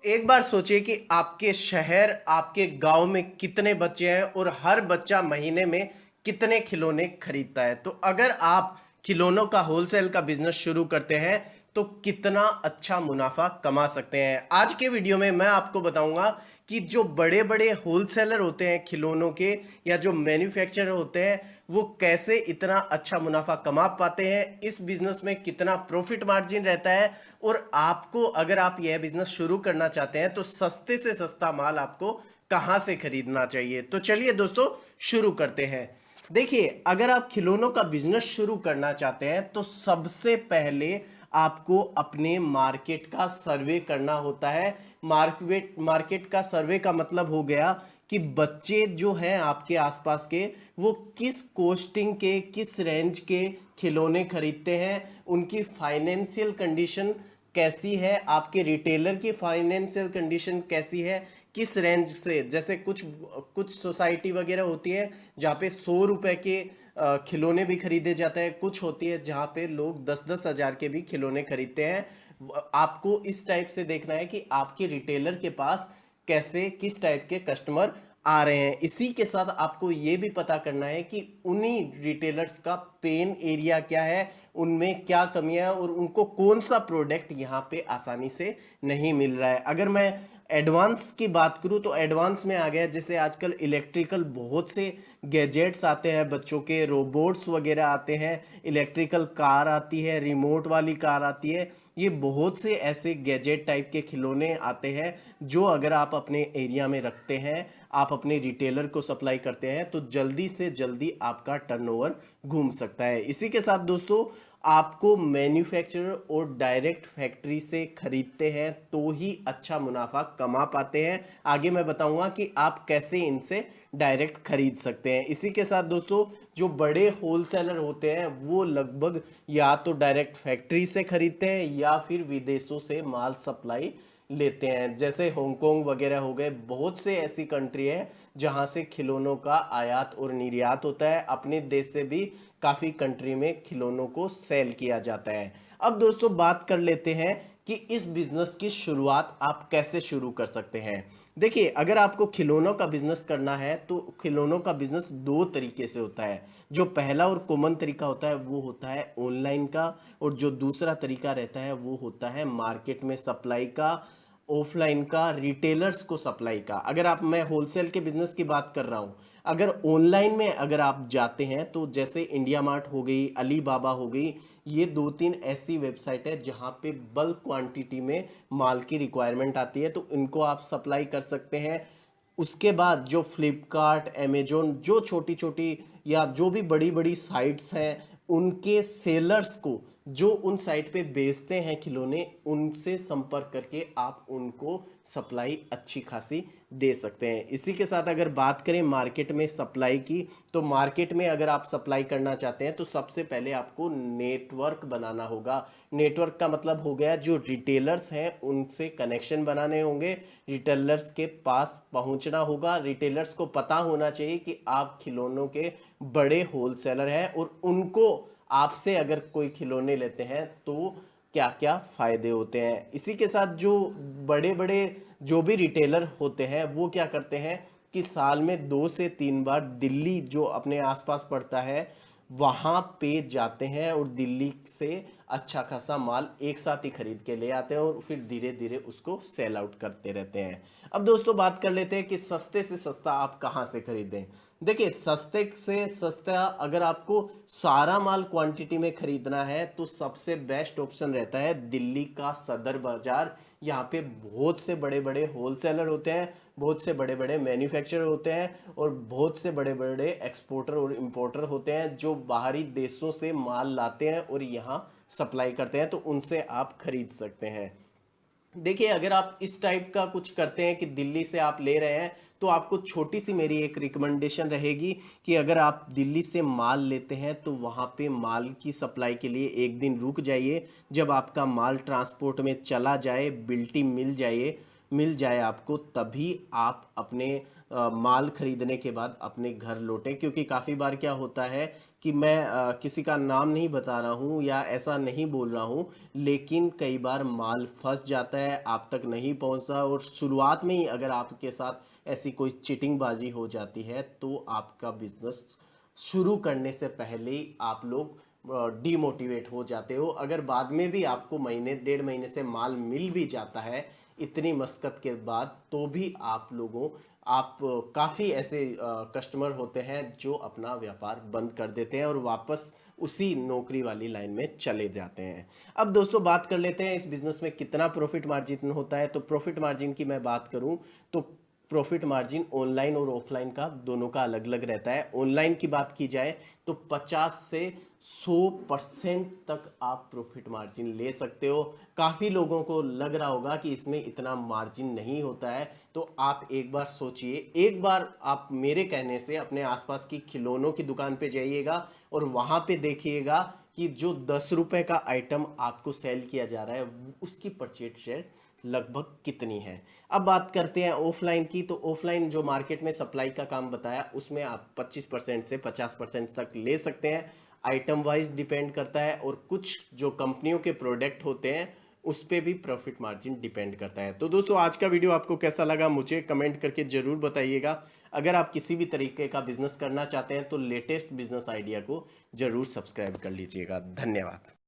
एक बार सोचिए कि आपके शहर, आपके गांव में कितने बच्चे हैं और हर बच्चा महीने में कितने खिलौने खरीदता है। तो अगर आप खिलौनों का होलसेल का बिजनेस शुरू करते हैं तो कितना अच्छा मुनाफा कमा सकते हैं। आज के वीडियो में मैं आपको बताऊंगा कि जो बड़े बड़े होलसेलर होते हैं खिलौनों के या जो मैन्युफैक्चरर होते हैं वो कैसे इतना अच्छा मुनाफा कमा पाते हैं, इस बिजनेस में कितना प्रॉफिट मार्जिन रहता है और आपको अगर आप यह बिजनेस शुरू करना चाहते हैं तो सस्ते से सस्ता माल आपको कहां से खरीदना चाहिए। तो चलिए दोस्तों शुरू करते हैं। देखिए, अगर आप खिलौनों का बिजनेस शुरू करना चाहते हैं तो सबसे पहले आपको अपने मार्केट का सर्वे करना होता है। मार्केट मार्केट का सर्वे का मतलब हो गया कि बच्चे जो हैं आपके आसपास के वो किस कोस्टिंग के, किस रेंज के खिलौने खरीदते हैं, उनकी फाइनेंशियल कंडीशन कैसी है, आपके रिटेलर की फाइनेंशियल कंडीशन कैसी है, किस रेंज से। जैसे कुछ कुछ सोसाइटी वगैरह होती है जहाँ पे 100 रुपए के खिलौने भी खरीदे जाते हैं, कुछ होती है जहाँ पे लोग 10-10 हज़ार के भी खिलौने खरीदते हैं। आपको इस टाइप से देखना है कि आपके रिटेलर के पास कैसे, किस टाइप के कस्टमर आ रहे हैं। इसी के साथ आपको ये भी पता करना है कि उन्हीं रिटेलर्स का पेन एरिया क्या है, उनमें क्या कमियां हैं और उनको कौन सा प्रोडक्ट यहाँ पे आसानी से नहीं मिल रहा है। अगर मैं एडवांस की बात करूँ तो एडवांस में आ गया, जैसे आजकल इलेक्ट्रिकल बहुत से गैजेट्स आते हैं, बच्चों के रोबोट्स वगैरह आते हैं, इलेक्ट्रिकल कार आती है, रिमोट वाली कार आती है। ये बहुत से ऐसे गैजेट टाइप के खिलौने आते हैं जो अगर आप अपने एरिया में रखते हैं, आप अपने रिटेलर को सप्लाई करते हैं तो जल्दी से जल्दी आपका टर्नओवर घूम सकता है। इसी के साथ दोस्तों, आपको मैन्युफैक्चरर और डायरेक्ट फैक्ट्री से खरीदते हैं तो ही अच्छा मुनाफा कमा पाते हैं। आगे मैं बताऊंगा कि आप कैसे इनसे डायरेक्ट खरीद सकते हैं। इसी के साथ दोस्तों, जो बड़े होलसेलर होते हैं वो लगभग या तो डायरेक्ट फैक्ट्री से खरीदते हैं या फिर विदेशों से माल सप्लाई लेते हैं। जैसे हांगकांग वगैरह हो गए, बहुत से ऐसी कंट्री है जहां से खिलौनों का आयात और निर्यात होता है। अपने देश से भी काफी कंट्री में खिलौनों को सेल किया जाता है। अब दोस्तों बात कर लेते हैं कि इस बिजनेस की शुरुआत आप कैसे शुरू कर सकते हैं। देखिए, अगर आपको खिलौनों का बिजनेस करना है तो खिलौनों का बिजनेस दो तरीके से होता है। जो पहला और कॉमन तरीका होता है वो होता है ऑनलाइन का, और जो दूसरा तरीका रहता है वो होता है मार्केट में सप्लाई का, ऑफलाइन का, रिटेलर्स को सप्लाई का। अगर आप, मैं होलसेल के बिजनेस की बात कर रहा हूं, अगर ऑनलाइन में अगर आप जाते हैं तो जैसे इंडिया मार्ट हो गई, अली बाबा हो गई, ये दो तीन ऐसी वेबसाइट है जहां पे बल्क क्वांटिटी में माल की रिक्वायरमेंट आती है, तो इनको आप सप्लाई कर सकते हैं। उसके बाद जो फ्लिपकार्ट, अमेजोन, जो छोटी छोटी या जो भी बड़ी बड़ी साइट्स हैं, उनके सेलर्स को जो उन साइट पे बेचते हैं खिलौने, उनसे संपर्क करके आप उनको सप्लाई अच्छी खासी दे सकते हैं। इसी के साथ अगर बात करें मार्केट में सप्लाई की, तो मार्केट में अगर आप सप्लाई करना चाहते हैं तो सबसे पहले आपको नेटवर्क बनाना होगा। नेटवर्क का मतलब हो गया जो रिटेलर्स हैं उनसे कनेक्शन बनाने होंगे, रिटेलर्स के पास पहुंचना होगा। रिटेलर्स को पता होना चाहिए कि आप खिलौनों के बड़े होलसेलर हैं और उनको आपसे अगर कोई खिलौने लेते हैं तो क्या क्या फायदे होते हैं। इसी के साथ जो बड़े बड़े जो भी रिटेलर होते हैं वो क्या करते हैं कि साल में 2 से 3 बार दिल्ली जो अपने आसपास पड़ता है वहां पे जाते हैं और दिल्ली से अच्छा खासा माल एक साथ ही खरीद के ले आते हैं और फिर धीरे धीरे उसको सेल आउट करते रहते हैं। अब दोस्तों बात कर लेते हैं कि सस्ते से सस्ता आप कहां से खरीदें। देखिए, सस्ते से सस्ता अगर आपको सारा माल क्वांटिटी में खरीदना है तो सबसे बेस्ट ऑप्शन रहता है दिल्ली का सदर बाजार। यहाँ पे बहुत से बड़े बड़े होलसेलर होते हैं, बहुत से बड़े बड़े मैन्युफैक्चरर होते हैं और बहुत से बड़े बड़े एक्सपोर्टर और इंपोर्टर होते हैं जो बाहरी देशों से माल लाते हैं और यहाँ सप्लाई करते हैं, तो उनसे आप खरीद सकते हैं। देखिए, अगर आप इस टाइप का कुछ करते हैं कि दिल्ली से आप ले रहे हैं तो आपको छोटी सी मेरी एक रिकमेंडेशन रहेगी कि अगर आप दिल्ली से माल लेते हैं तो वहाँ पे माल की सप्लाई के लिए एक दिन रुक जाइए। जब आपका माल ट्रांसपोर्ट में चला जाए, बिल्टी मिल जाए, मिल जाए आपको, तभी आप अपने माल खरीदने के बाद अपने घर लौटें। क्योंकि काफ़ी बार क्या होता है कि मैं किसी का नाम नहीं बता रहा हूँ या ऐसा नहीं बोल रहा हूँ, लेकिन कई बार माल फंस जाता है, आप तक नहीं पहुँचता, और शुरुआत में ही अगर आपके साथ ऐसी कोई चीटिंगबाजी हो जाती है तो आपका बिजनेस शुरू करने से पहले ही आप लोग डीमोटिवेट हो जाते हो। अगर बाद में भी आपको महीने 1.5 महीने से माल मिल भी जाता है इतनी मशक्कत के बाद, तो भी आप काफ़ी ऐसे कस्टमर होते हैं जो अपना व्यापार बंद कर देते हैं और वापस उसी नौकरी वाली लाइन में चले जाते हैं। अब दोस्तों बात कर लेते हैं इस बिजनेस में कितना प्रॉफिट मार्जिन होता है। तो प्रॉफिट मार्जिन की मैं बात करूं तो प्रॉफिट मार्जिन ऑनलाइन और ऑफलाइन का दोनों का अलग अलग रहता है। ऑनलाइन की बात की जाए तो 50 से 100% तक आप प्रॉफिट मार्जिन ले सकते हो। काफ़ी लोगों को लग रहा होगा कि इसमें इतना मार्जिन नहीं होता है, तो आप एक बार सोचिए, एक बार आप मेरे कहने से अपने आसपास की खिलौनों की दुकान पे जाइएगा और वहाँ पे देखिएगा कि जो 10 रुपए का आइटम आपको सेल किया जा रहा है उसकी परचेज शेयर लगभग कितनी है। अब बात करते हैं ऑफलाइन की। तो ऑफलाइन जो मार्केट में सप्लाई का काम बताया उसमें आप 25% से 50% तक ले सकते हैं। आइटम वाइज डिपेंड करता है, और कुछ जो कंपनियों के प्रोडक्ट होते हैं उस पे भी प्रॉफिट मार्जिन डिपेंड करता है। तो दोस्तों आज का वीडियो आपको कैसा लगा मुझे कमेंट करके जरूर बताइएगा। अगर आप किसी भी तरीके का बिजनेस करना चाहते हैं तो लेटेस्ट बिजनेस आइडिया को जरूर सब्सक्राइब कर लीजिएगा। धन्यवाद।